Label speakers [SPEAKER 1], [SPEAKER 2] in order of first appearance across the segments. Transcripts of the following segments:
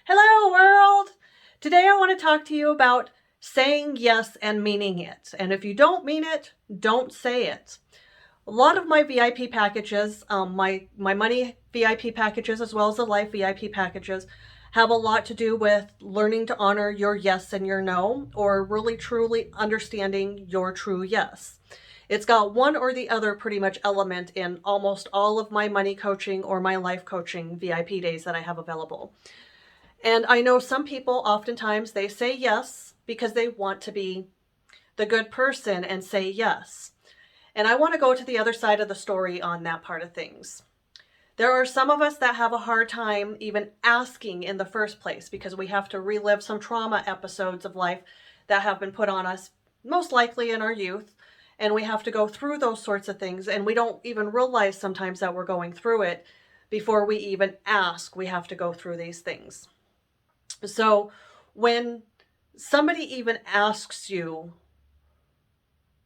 [SPEAKER 1] Hello, world! Today I want to talk to you about saying yes and meaning it. And if you don't mean it, don't say it. A lot of my VIP packages, my money VIP packages as well as the life VIP packages, have a lot to do with learning to honor your yes and your no, or really truly understanding your true yes. It's got one or the other pretty much element in almost all of my money coaching or my life coaching VIP days that I have available. And I know some people oftentimes they say yes because they want to be the good person and say yes. And I want to go to the other side of the story on that part of things. There are some of us that have a hard time even asking in the first place because we have to relive some trauma episodes of life that have been put on us, most likely in our youth. And we have to go through those sorts of things. And we don't even realize sometimes that we're going through it before we even ask. We have to go through these things. So when somebody even asks you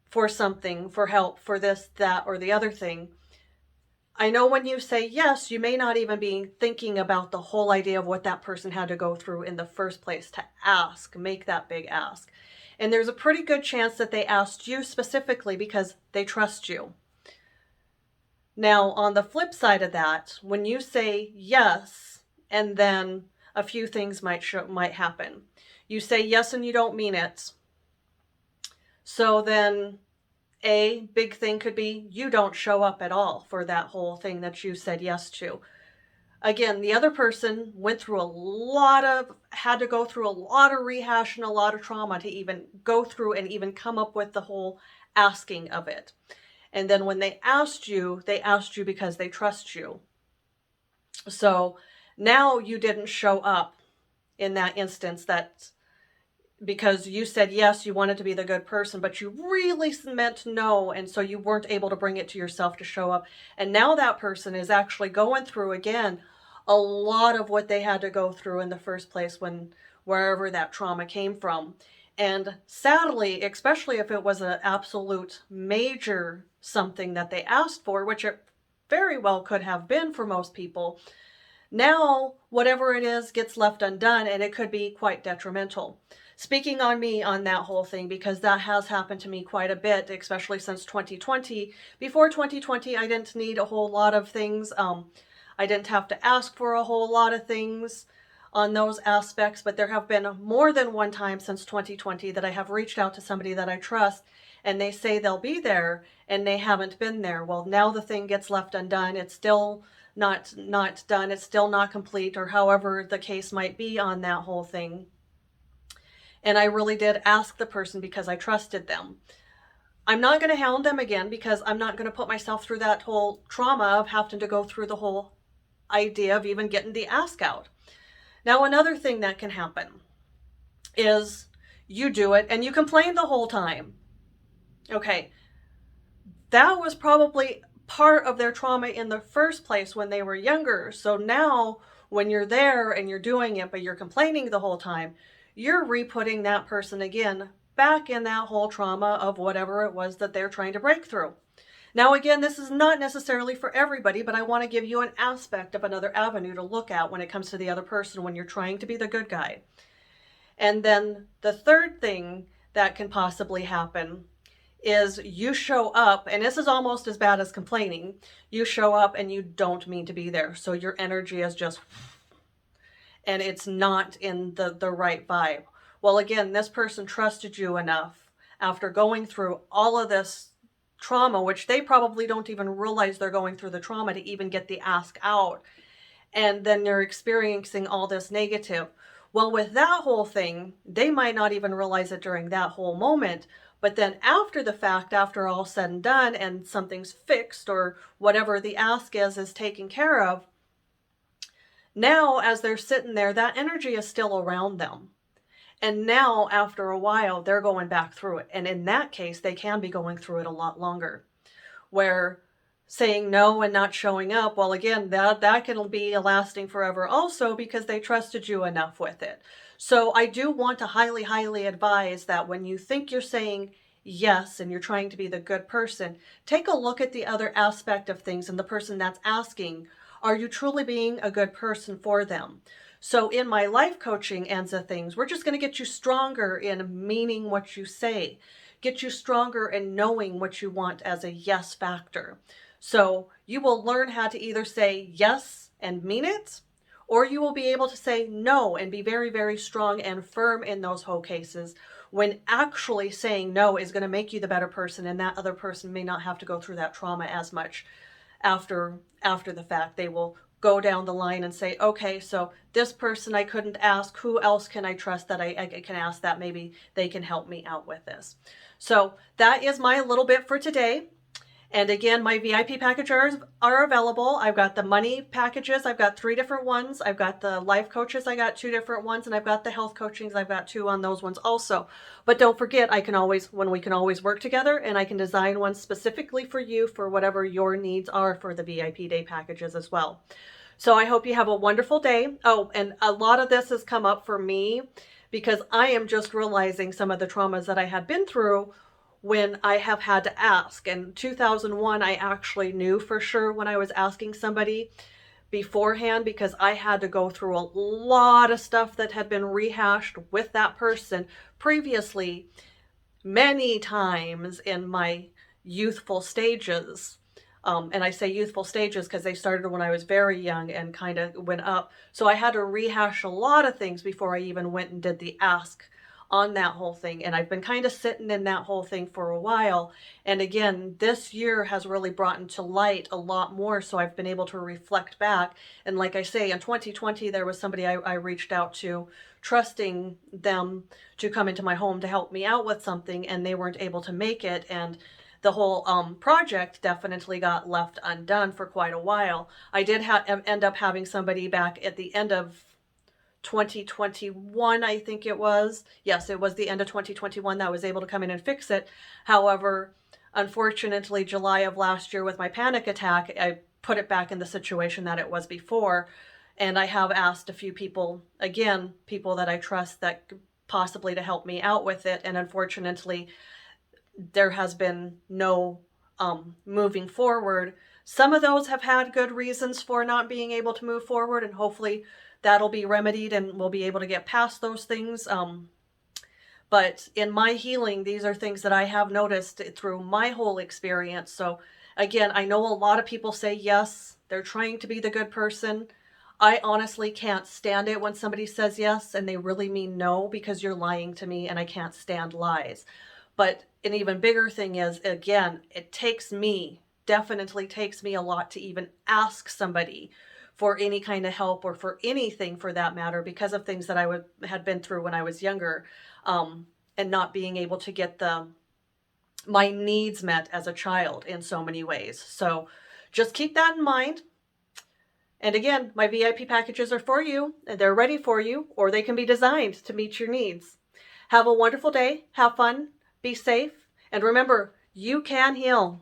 [SPEAKER 1] for something, for help, for this, that, or the other thing, I know when you say yes, you may not even be thinking about the whole idea of what that person had to go through in the first place to ask, make that big ask. And there's a pretty good chance that they asked you specifically because they trust you. Now, on the flip side of that, when you say yes, and then a few things might happen. You say yes and you don't mean it. So then a big thing could be you don't show up at all for that whole thing that you said yes to. Again, the other person went through had to go through a lot of rehash and a lot of trauma to even go through and even come up with the whole asking of it. And then when they asked you because they trust you. So now you didn't show up in that instance that because you said yes, you wanted to be the good person, but you really meant no. And so you weren't able to bring it to yourself to show up. And now that person is actually going through again a lot of what they had to go through in the first place wherever that trauma came from. And sadly, especially if it was an absolute major something that they asked for, which it very well could have been for most people, now whatever it is gets left undone, and it could be quite detrimental. Speaking on me on that whole thing, because that has happened to me quite a bit, especially since 2020. Before 2020, I didn't need a whole lot of things. I didn't have to ask for a whole lot of things on those aspects, but there have been more than one time since 2020 that I have reached out to somebody that I trust, and they say they'll be there, and they haven't been there. Well, now the thing gets left undone. It's still not done. It's still not complete, or however the case might be on that whole thing. And I really did ask the person because I trusted them. I'm not going to hound them again because I'm not going to put myself through that whole trauma of having to go through the whole idea of even getting the ask out. Now, another thing that can happen is you do it and you complain the whole time. Okay, that was probably part of their trauma in the first place when they were younger. So now when you're there and you're doing it, but you're complaining the whole time, you're re-putting that person again back in that whole trauma of whatever it was that they're trying to break through. Now, again, this is not necessarily for everybody, but I want to give you an aspect of another avenue to look at when it comes to the other person when you're trying to be the good guy. And then the third thing that can possibly happen is you show up, and this is almost as bad as complaining. You show up and you don't mean to be there. So your energy is just, and it's not in the right vibe. Well, again, this person trusted you enough after going through all of this trauma, which they probably don't even realize they're going through the trauma to even get the ask out. And then they're experiencing all this negative. Well, with that whole thing, they might not even realize it during that whole moment. But then after the fact, after all said and done, and something's fixed or whatever the ask is taken care of, now as they're sitting there, that energy is still around them. And now, after a while, they're going back through it. And in that case, they can be going through it a lot longer. Where saying no and not showing up, well, again, that can be lasting forever also because they trusted you enough with it. So I do want to highly, highly advise that when you think you're saying yes and you're trying to be the good person, take a look at the other aspect of things and the person that's asking, are you truly being a good person for them? So in my life coaching ends of things, we're just going to get you stronger in meaning what you say, get you stronger in knowing what you want as a yes factor. So you will learn how to either say yes and mean it, or you will be able to say no and be very, very strong and firm in those whole cases, when actually saying no is going to make you the better person, and that other person may not have to go through that trauma as much after the fact. They will go down the line and say, okay, so this person I couldn't ask, who else can I trust that I can ask that maybe they can help me out with this? So that is my little bit for today. And again, my VIP packages are available. I've got the money packages. I've got 3 different ones. I've got the life coaches. I got 2 different ones. And I've got the health coachings. I've got 2 on those ones also. But don't forget, we can always work together, and I can design one specifically for you for whatever your needs are for the VIP day packages as well. So I hope you have a wonderful day. Oh, and a lot of this has come up for me because I am just realizing some of the traumas that I had been through when I have had to ask. In 2001, I actually knew for sure when I was asking somebody beforehand, because I had to go through a lot of stuff that had been rehashed with that person previously many times in my youthful stages. And I say youthful stages because they started when I was very young and kind of went up. So I had to rehash a lot of things before I even went and did the ask on that whole thing. And I've been kind of sitting in that whole thing for a while. And again, this year has really brought into light a lot more. So I've been able to reflect back. And like I say, in 2020, there was somebody I reached out to, trusting them to come into my home to help me out with something, and they weren't able to make it. And the whole project definitely got left undone for quite a while. I did end up having somebody back at the end of 2021, I think it was. Yes, it was the end of 2021 that was able to come in and fix it. However, unfortunately, July of last year with my panic attack, I put it back in the situation that it was before. And I have asked a few people, again, people that I trust, that possibly to help me out with it. And unfortunately, there has been no moving forward. Some of those have had good reasons for not being able to move forward, and hopefully that'll be remedied and we'll be able to get past those things. But in my healing, these are things that I have noticed through my whole experience. So again, I know a lot of people say yes, they're trying to be the good person. I honestly can't stand it when somebody says yes and they really mean no, because you're lying to me, and I can't stand lies. But an even bigger thing is, again, it definitely takes me a lot to even ask somebody for any kind of help, or for anything for that matter, because of things that I had been through when I was younger, and not being able to get my needs met as a child in so many ways. So just keep that in mind. And again, my VIP packages are for you, and they're ready for you, or they can be designed to meet your needs. Have a wonderful day. Have fun. Be safe. And remember, you can heal.